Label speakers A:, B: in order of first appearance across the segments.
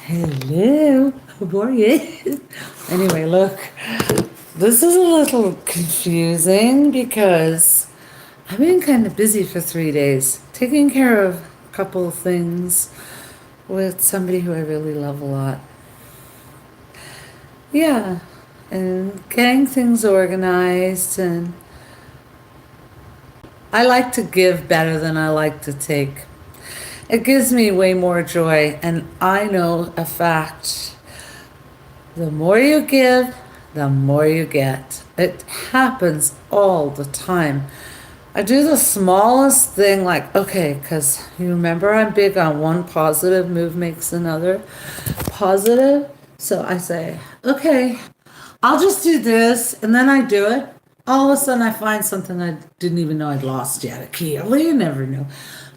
A: Hello, how are you? Anyway, look, this is a little confusing because I've been kind of busy for 3 days, taking care of a couple of things with somebody who I really love a lot. Yeah, and getting things organized, and I like to give better than I like to take. It gives me way more joy, and I know a fact. The more you give, the more you get. It happens all the time. I do the smallest thing, like, okay, because you remember I'm big on one positive move makes another positive. So I say, okay, I'll just do this, and then I do it. All of a sudden, I find something I didn't even know I'd lost yet. A key. Well, you never know.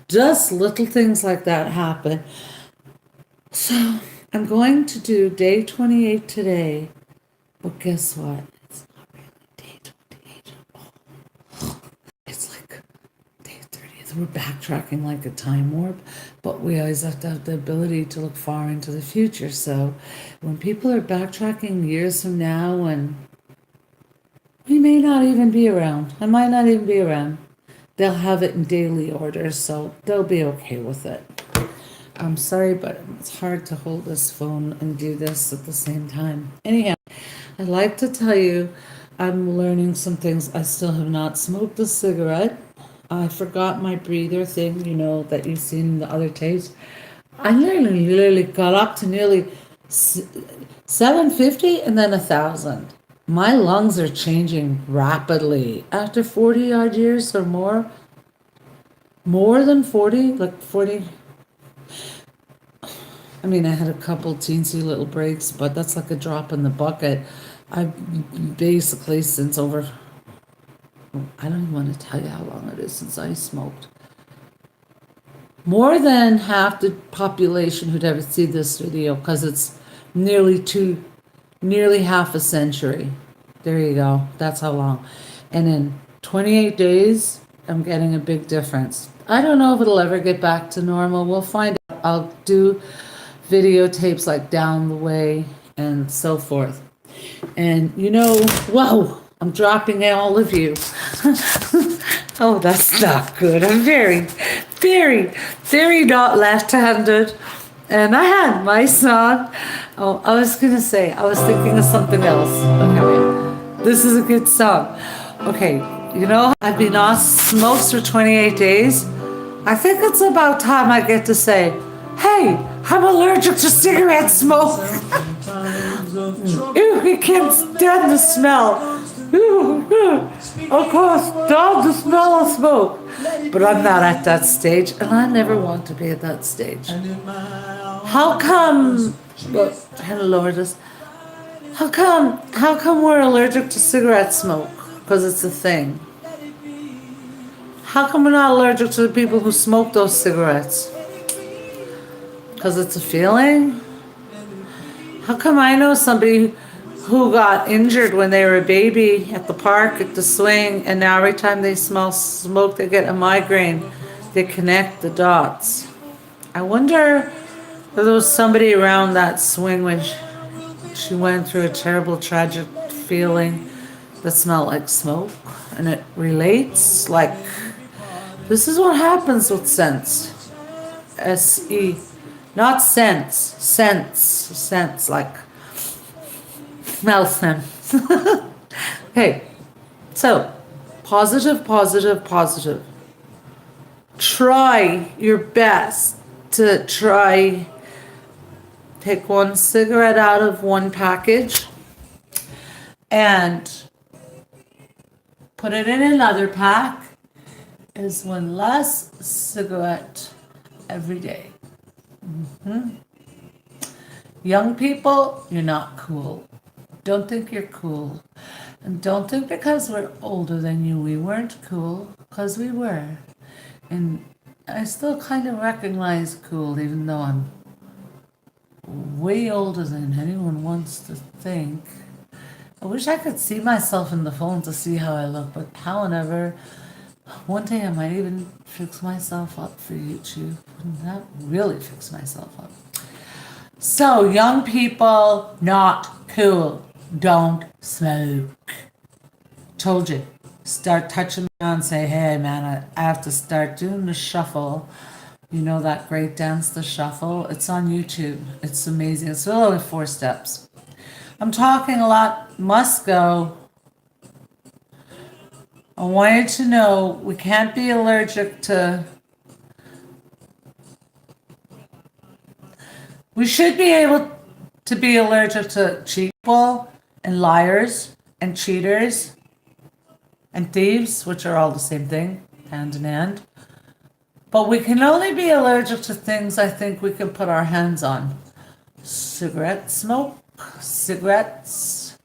A: Just little things like that happen. So I'm going to do day 28 today. But guess what? It's not really day 28 at all. It's like day 30th. We're backtracking like a time warp, but we always have to have the ability to look far into the future. So when people are backtracking years from now, and we may not even be around, I might not even be around, they'll have it in daily order, so they'll be okay with it. I'm sorry, but it's hard to hold this phone and do this at the same time. Anyhow, I'd like to tell you I'm learning some things. I still have not smoked a cigarette. I forgot my breather thing, that you've seen in the other tapes. I literally got up to nearly 750 and then 1,000. My lungs are changing rapidly. After 40 odd years or more than 40, like 40. I mean, I had a couple teensy little breaks, but that's like a drop in the bucket. I've basically since over, I don't even want to tell you how long it is since I smoked. More than half the population who'd ever see this video, because it's nearly half a century. There you go. That's how long. And in 28 days, I'm getting a big difference. I don't know if it'll ever get back to normal. We'll find out. I'll do videotapes like down the way and so forth. And whoa, I'm dropping all of you. Oh, that's not good. I'm very, very, very not left-handed. And I had my song. Oh, I was going to say, I was thinking of something else. Okay, wait. This is a good song. Okay, I've been off smokes for 28 days. I think it's about time I get to say, hey, I'm allergic to cigarette smoke. Ew, I can't stand the smell. Of course, stand the smell of smoke. But I'm not at that stage, and I never want to be at that stage. How come, well, hello, how come we're allergic to cigarette smoke? Because it's a thing. How come we're not allergic to the people who smoke those cigarettes? Because it's a feeling? How come I know somebody who got injured when they were a baby at the park, at the swing, and now every time they smell smoke, they get a migraine? They connect the dots. I wonder if there was somebody around that swing when she went through a terrible, tragic feeling that smelled like smoke, and it relates like this is what happens with scents. S-E. Not sense, like smell sense. Okay, so positive, positive, positive. Try your best to take one cigarette out of one package and put it in another pack. Is one less cigarette every day. Young people, you're not cool. Don't think you're cool. And don't think because we're older than you, we weren't cool, because we were. And I still kind of recognize cool, even though I'm way older than anyone wants to think. I wish I could see myself in the phone to see how I look, but however, one day I might even fix myself up for YouTube. Not really fix myself up. So, young people, not cool. Don't smoke. Told you. Start touching me on, say, hey man, I have to start doing the shuffle. You know that great dance, the shuffle? It's on YouTube. It's amazing. It's only 4 steps. I'm talking a lot. Must go. I want you to know we can't be allergic to. We should be able to be allergic to people and liars and cheaters and thieves, which are all the same thing, hand in hand. But we can only be allergic to things I think we can put our hands on. Cigarette smoke, cigarettes.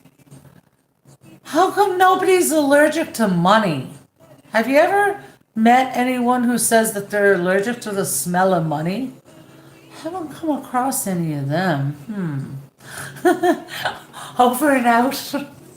A: How come nobody's allergic to money? Have you ever met anyone who says that they're allergic to the smell of money? I haven't come across any of them. Over and out.